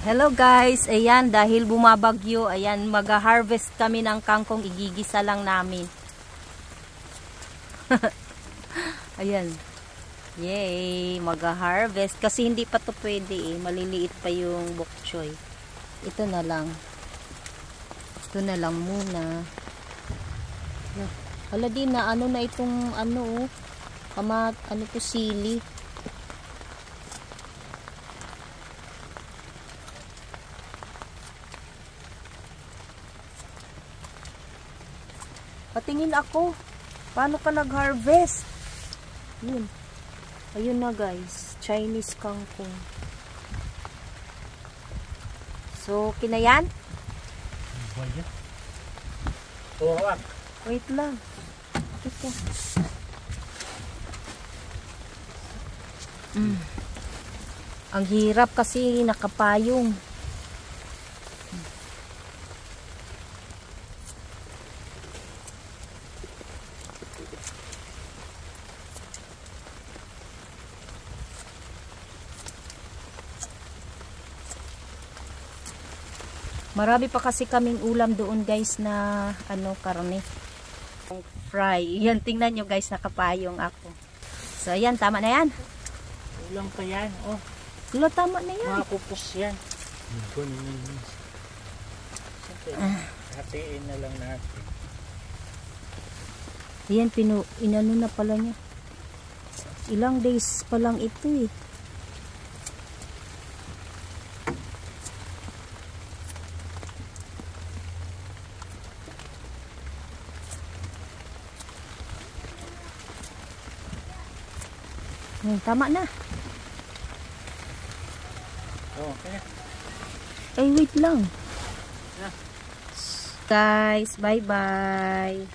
Hello guys, ayan dahil bumabagyo, ayan mag-harvest kami ng kangkong, igigisa lang namin. Ayan. Yay, mag-harvest kasi hindi pa to pwede maliliit pa yung bok choy. Ito na lang. Ito na lang muna. Hala din na ano na itong ano ano to sili. Patingin ako. Paano ka nag-harvest? Yun. Ayun na guys. Chinese kangkong. So, kinayan? Wait lang. Ito. Ang hirap kasi nakapayong. Marami pa kasi kaming ulam doon guys na karne. Fry. Yan, tingnan nyo guys, nakapayong ako. So, ayan, tama na yan. Ulam pa yan, oh. Wala, tama na yan. Mga pupus yan. Hatiin na lang natin. Ayan, inano na pala niya. Ilang days pa lang ito tama na. Oh, okay. Ay, wait lang. Guys, bye-bye.